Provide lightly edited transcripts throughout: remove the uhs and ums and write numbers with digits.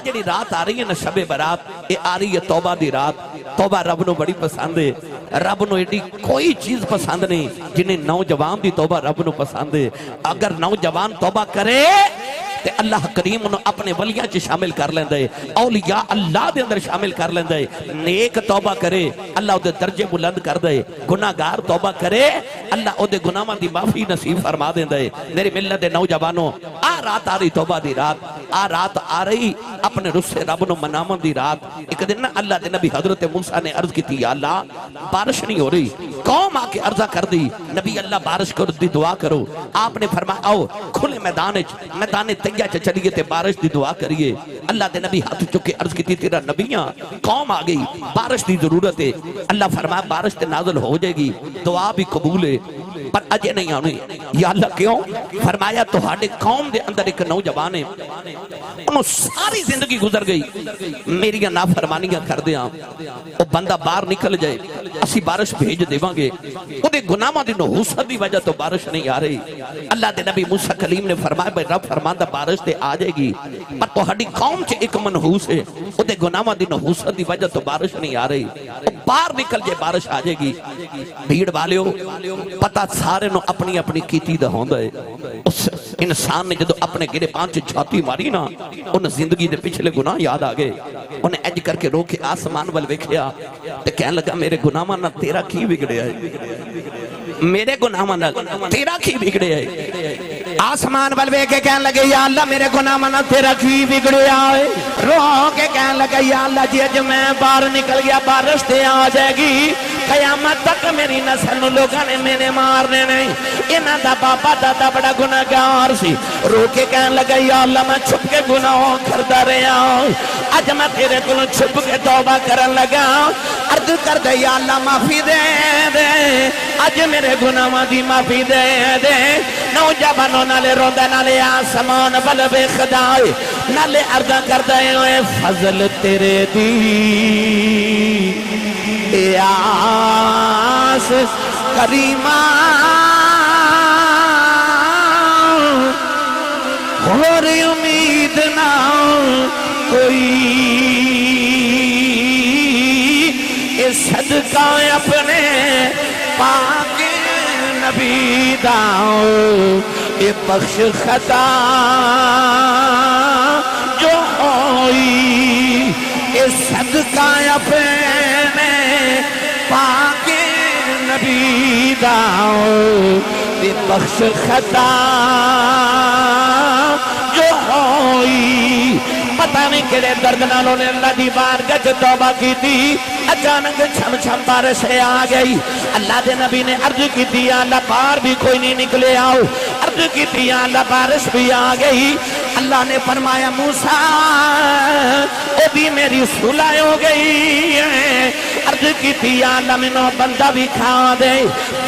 جڑی رات آ رہی ہے نا شب برات، یہ آ رہی ہے توبہ دی رات۔ توبہ رب نو بڑی پسند ہے، رب نو ایڈی کوئی چیز پسند نہیں جنہیں نوجوان دی توبہ رب نو پسند ہے۔ اگر نوجوان توبہ کرے تے اللہ کریم انہوں اپنے ولیاں چ شامل کر لیندے، اولیاء اللہ دے اندر شامل کر لیندے۔ نیک توبہ کرے اللہ دے درجے بلند کر دے، گناہگار توبہ کرے اللہ او دے گناہاں دی معافی نصیب فرما دیندے۔ میری ملت دے نوجوانوں، آ رات آ رہی توبہ دی رات، آ رات آ رہی اپنے رسے رب نو منامن دی رات۔ ایک دن نا اللہ دے نبی حضرت موسیٰ نے عرض کی تھی، یا اللہ بارش نہیں ہو رہی۔ قوم آ کے عرضہ کر دی، نبی اللہ بارش کرو دی دعا کرو۔ آپ نے فرمایا آؤ کھلے میدان تیہ چلیے تے بارش دی دعا کریے۔ اللہ دے نبی ہاتھ چکے عرض کی تھی، تیرا نبیاں قوم آ گئی، بارش دی ضرورت ہے۔ اللہ فرمایا بارش تے نازل ہو جائے گی، دعا بھی قبول ہے، پر اجے نہیں آنی۔ یا اللہ کیوں؟ فرمایا تہاڈے قوم دے اندر ایک نوجوان ہے، انہوں ساری زندگی گزر گئی میری نافرمانیاں کر دیاں، وہ بندہ باہر نکل جائے اسی بارش بھیج دیواں گے، وہ دے گناہاں دی نحوست دی وجہ تو بارش نہیں آ رہی۔ اللہ دے نبی موسیٰ کلیم نے فرمایا بھائی رب فرماندہ بارش تے آ جائے گی، پر تہاڈی قوم چ ایک منحوس ہے، وہ دے گناہاں دی نحوست دی وجہ تو بارش نہیں آ رہی، وہ باہر نکل جائے بارش آ جائے گی۔ بھیڑ والیو پتہ سارے نو اپنی اپنی کیتی دا ہوندا ہے۔ اس انسان نے جدو اپنے گرے پانچ چھاتی ماری نا، ان زندگی دے پچھلے گناہ یاد آگئے، انہیں اج کر کے رو کے آسمان وال ویکھیا تے کہنے لگا میرے گناہاں نہ تیرا کی بگڑیا ہے، میرے گناہاں نہ تیرا کی بگڑیا ہے۔ آسمان وال ویکھ کے کہنے لگے یا اللہ میرے گناہاں نہ تیرا کی بگڑیا ہے۔ رو کے کہنے لگا یا اللہ جی اج میں باہر نکل گیا بارش تے آ جائے گی، قیامت تک میری نسل نو لوگاں نے میں نے مارنے نہیں۔ انہاں دا بابا دادا بڑا گناہگار سی، رو کے کہنے لگا یا اللہ میں چھپ کے گناہوں کردا رہیا، اج میں تیرے کولوں چھپ کے توبہ کرن لگا، عرض کر دے یا اللہ معافی دے دے، اج میرے گناہاں دی معافی دے دے۔ نوجوانوں نالے روندا نالے آسمان ول ویکھدا نالے عرض کردا اے فضل تیرے دی آس کریمہ اور امید نہ کوئی، اے صدقہ اپنے پاک نبی داؤ، اے بخش خطا جو ہوئی، اے صدقہ اپنے پاک نبی داؤ، اے بخش خطا جو ہوئی۔ پتہ نہیں کہڑے درد نالوں نے اللہ دی بارگاہ وچ توبہ کی تھی، اچانک چھم چھم بارش آ گئی۔ اللہ دے نبی نے عرض کی تھی یا اللہ باہر بھی کوئی نہیں نکلے آؤ، عرض کی تھی یا اللہ بارش بھی آ گئی۔ اللہ نے فرمایا موسیٰ او بھی میری صلح ہو گئی ہے، عرض کی تھی یا اللہ منو بندہ بھی کھا دے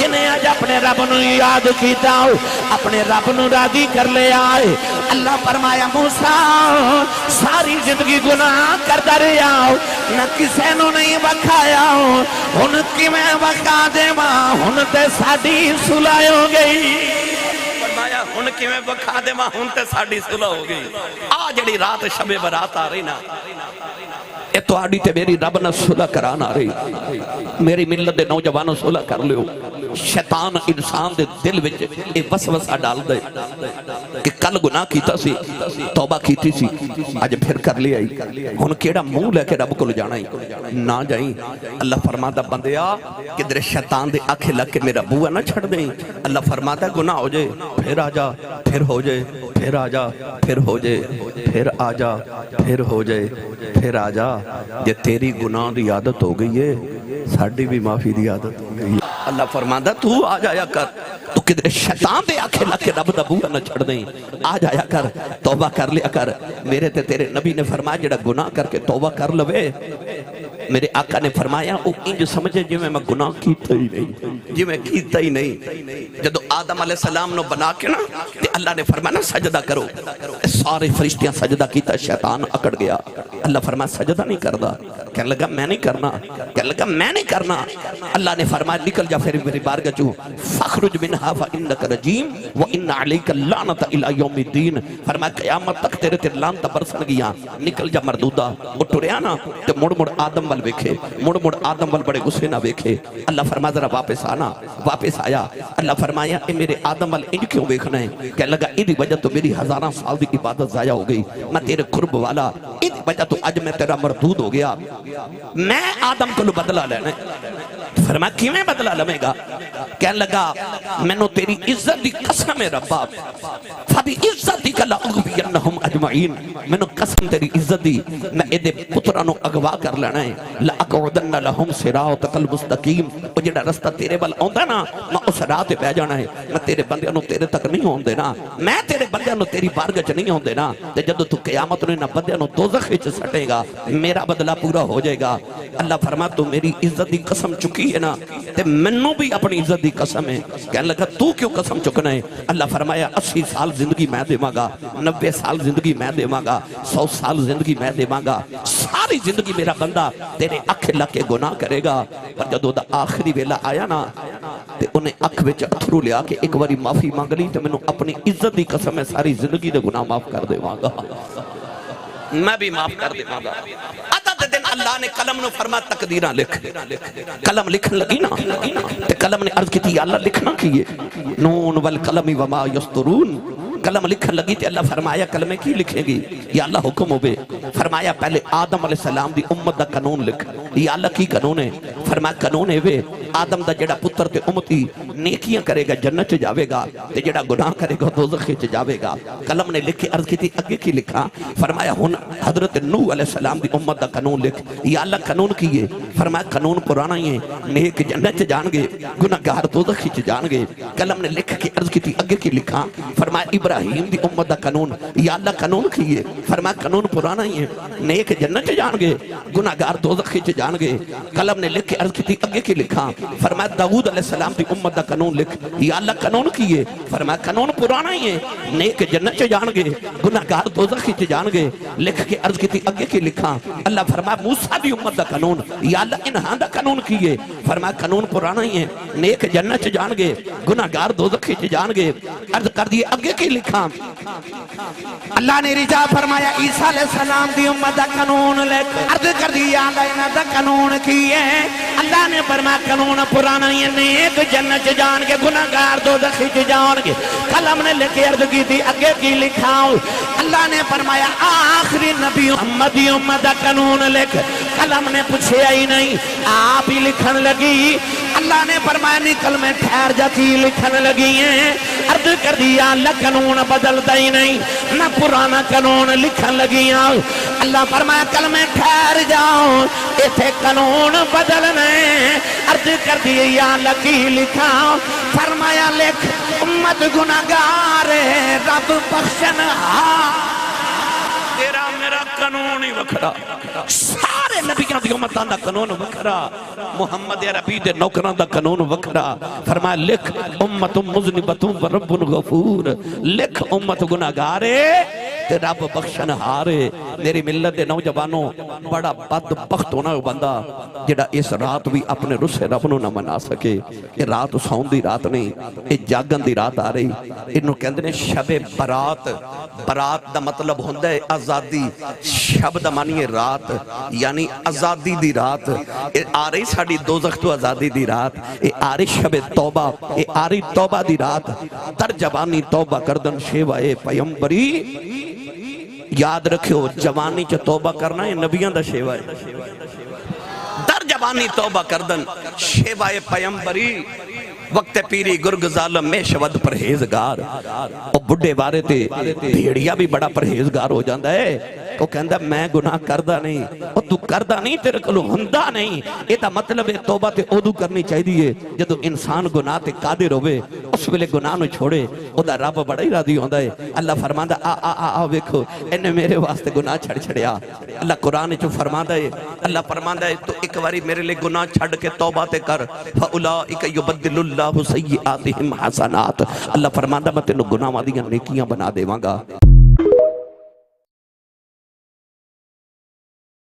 جنہیں آج اپنے رب نو یاد کیتا ہو، اپنے رب نو راضی کر لے آئے۔ اللہ فرمایا موسیٰ ساری زندگی گناہ کرتا رہیا ہو، نہ کسے نو نہیں وکھایا ہو، ہن کی میں وکھا دے ماں ہن تے ساڑی صلح ہو گئی۔ فرمایا ہن کی میں وکھا دے ماں ہن تے ساڑی صلح ہو گئی۔ آج جڑی رات شب برات آ رہی نا، اے تو آڑی تے میری رب نہ صلح کران آ رہی۔ میری ملت دے نوجوانوں صلح کر لیو۔ شیطان انسان دے دل وچ اے وسوسہ ڈال دے کہ کل گناہ کیتا سی، توبہ کیتی سی، آج پھر کر لیا ہی، ہن کیڑا منہ لے کے رب کو جانا ہی نہ جائیں۔ اللہ فرماتا بندیا کدھر شیطان دے آنکھیں لگ کے میرا بوا نہ چھڑ دیں۔ اللہ فرماتا گناہ ہو جائے پھر آ جا، پھر ہو جائے، پھر آ جا، پھر ہو جائے، پھر آ جا، پھر ہو جائے، پھر آ جا۔ جے تیری گناہ دی عادت ہو گئی ہے، ساڑی بھی معافی دی عادت ہو گئی ہے۔ اللہ فرماتا تو آ جایا کر، تو کدھر شیطان دے آنکھیں لگ کے رب دا بوا نہ چھڑ دیں، آ جایا کر، توبہ کر لیا کر۔ میرے تے تیرے نبی نے فرمایا جڑا گناہ کر کے توبہ کر لوے، میرے آقا نے فرمایا او انج سمجھے جو میں گناہ کیتا ہی نہیں، جو میں کیتا ہی نہیں۔ جدو آدم علیہ السلام نو بنا کے نا تے اللہ نے فرمایا نا سجدہ کرو، سارے فرشتیاں سجدہ کیتا، شیطان اکڑ گیا۔ اللہ فرمایا سجدہ نہیں کردا، کہنے لگا میں نہیں کرنا، کہنے لگا میں نہیں کرنا۔ اللہ نے فرمایا نکل جا پھر میری بارگاہ چوں، فخرج منها فانک رجیم وان علیک اللعنۃ الی یوم الدین، فرمایا قیامت تک تیرے تے لعنت برسن گیاں، نکل جا مردودا۔ وہ ٹریا نا تے مڑ مڑ آدم ول ویکھے، مڑ مڑ آدم ول بڑے غصے نہ ویکھے۔ اللہ فرمایا ذرا واپس آنا، واپس آیا۔ اللہ فرمایا اے میرے آدم ول انج کیوں ویکھنا ہے؟ کہنے لگا ادی وجہ تو میری ہزاراں سال دی عبادت ضائع ہو گئی، میں تیرے قرب والا، ادی وجہ تو اج میں تیرا مردود ہو گیا، میں آدم کو بدلہ لینا ہے۔ فرمایا کیویں بدلہ لویں گا؟ کہنے لگا مینوں تیری عزت دی قسم ہے ربا، فبی عزتک لاغوینہم اجمعین، مینوں قسم تیری عزت دی میں اے دے پتراں نوں اغوا کر لینا ہے، لاقعدن لہم صراطک المستقیم، او جڑا رستہ تیرے ول آوندا نا میں اس راہ تے پہ جانا ہے، میں تیرے بندیاں نوں تیرے تک نہیں ہون دینا، میں تیرے بندیاں نوں تیری بارگاہ چ نہیں ہون دینا، تے جدوں تو قیامت نوں انہاں بندیاں نوں دوزخ وچ سٹے گا میرا بدلہ پورا ہو جائے گا۔ اللہ فرمایا تو میری عزت دی قسم چکی ہے نا، تے منوں بھی اپنی عزت دی قسم ہے۔ کہنے لگا تو کیوں قسم چکنا ہے؟ اللہ فرمایا 80 سال زندگی میں دیواں گا، 90 سال زندگی میں دیواں گا، 100 سال زندگی میں دیواں گا، ساری زندگی میرا بندہ تیرے اکھ لگ کے گناہ کرے گا، پر جدوں دا آخری ویلا آیا نا تے انہیں اکھ وچ اتھرو لیا کہ ایک باری معافی مانگ لی تے مینوں اپنی عزت دی قسم ہے ساری زندگی دے گناہ معاف کر دیواں گا، میں بھی معاف کر دیواں گا۔ دن اللہ نے قلم نو فرما تقدیراں لکھ، قلم لکھن لگی نا تے قلم نے عرض کی تھی اللہ لکھنا کیے، نون والقلم وما یسطرون، قلم لکھن لگی تے اللہ فرمایا قلمیں کی لکھیں گی؟ یا اللہ حکم ہوئے، فرمایا پہلے آدم علیہ السلام دی امت دا قانون لکھ۔ یا اللہ کی قانون ہے؟ فرمایا قانون ہے وے آدم دا جڑا پتر تے امتی نیکیاں کرے گا جنت چ جاوے گا تے جڑا گناہ کرے گا دوزخ چ جاوے گا۔ قلم نے لکھ کے عرض کی تھی اگے کی لکھا؟ فرمایا ہن حضرت نوح علیہ السلام دی امت دا قانون لکھ۔ یا اللہ قانون کیے؟ فرمایا قانون پرانا ہی ہے، نیک جنت چ جان گے، گناہگار دوزخ چ جان گے۔ قلم نے لکھ کے عرض کی تھی اگے کی لکھا؟ فرمایا ابراہیم دی امت دا قانون۔ یا اللہ قانون کیے؟ فرمایا قانون پرانا ہی ہے، نیک جنت چ جان گے، گناہگار دوزخ چ جان گے۔ قلم نے لکھ کے عرض کی تھی اگے کی لکھا؟ فرمایا داؤد علیہ السلام دی امت دا قانون لکھ۔ یا اللہ قانون کیے؟ فرمایا قانون پرانا ہی ہے، نیک جنت چ جان گے، گناہگار دوزخ چ جان گے۔ لکھ کے عرض کی تھی اگے کی لکھا؟ اللہ فرمایا موسیٰ دی امت دا قانون۔ یا اللہ انہاں دا قانون کیے؟ فرمایا قانون پرانا ہی ہے، نیک جنت چ جان گے، گناہگار دوزخ چ جان گے۔ عرض کر دیے اگے کی لکھا؟ اللہ نے رجا فرمایا عیسیٰ علیہ السلام دی امت دا قانون لکھ۔ عرض کر دیا اللہ انہاں دا قانون کیے؟ اللہ نے فرمایا قانون پرانا ہی ہے، نیک جنت چ جان گے، گناہگار دوزخ چ جان گے۔ قلم نے لکھ کے عرض کی تھی اگے کی لکھا؟ اللہ نے فرمایا آخری نبی محمد دی امت دا قانون لکھ۔ قلم نے پوچھے ہی نہیں، آپ ہی لکھن لگی۔ اللہ نے فرمایا نکل میں ٹھہر جاتی لکھن لگی ہیں۔ عرض کر دیا اللہ قانون بدلتا ہی نہیں، نہ پرانا قانون لکھن لگی ہیں۔ اللہ فرمایا کل میں ٹھہر جاؤ، ایتھے قانون بدلنے۔ عرض کر دیا یا اللہ کی لکھا؟ فرمایا لکھ امت گناہگار رب بخشنہار۔ تیرا میرا قانون ہی وکھرا، سارے نبیوں دی امتاں دا قانون وکھرا، محمد عربی دے نوکراں دا قانون وکھرا۔ فرمایا لکھ امت مذنبۃ ورب غفور، لکھ امت گناہگار تے رب بخشنہار۔ میری ملت دے نوجوانوں بڑا بدبخت ہونا بندہ جڑا اس رات بھی اپنے رسے رب نو نہ منا سکے۔ یہ رات سون دی رات نہیں، یہ جاگن دی رات آ رہی، انہوں کہندے نے شب برات۔ برات دا مطلب ہوندا ہے آزادی، شب دا معنی ہے رات، یعنی آزادی دی رات۔ آ رہی ساڑی دوزخ تو آزادی دی رات، آ رہی شب توبہ، آ رہی توبہ دی رات۔ در جوانی توبہ کردن شیوائے پیمبری، یاد رکھو جوانی چ توبہ کرنا ہے نبیاں دا شیوائے۔ در جوانی توبہ کردن شیوائے پیمبری، وقت پیری گرگ ظالم میں شود پرہیزگار۔ او بڑھے بارے تے بھیڑیا بھی بڑا پرہیزگار ہو جاندہ ہے۔ وہ کہندہ میں گناہ کردہ نہیں، اور تو کردہ نہیں تیرے کلو ہندہ نہیں۔ یہ تا مطلب ہے توبہ تے اودو کرنی چاہیے جدو انسان گناہ تے قادر ہوئے۔ اس ویلے گناہ نو چھوڑے او دا رب بڑا ہی راضی ہوندا ہے اللہ فرماندا آ ویکھو انہیں میرے واسطے گناہ چھڑ چھڑیا اللہ قرآن جو فرماندا ہے اللہ فرماندا ہے تو ایک باری میرے لئے گناہ چھڑ کے توبہ تے کر فَأُولَئِكَ يُبَدِّلُ اللَّهُ سَيِّئَاتِهِمْ حَسَنَات اللہ فرماندا میں تینوں گناہ والیاں نیکیاں بنا دیواں گا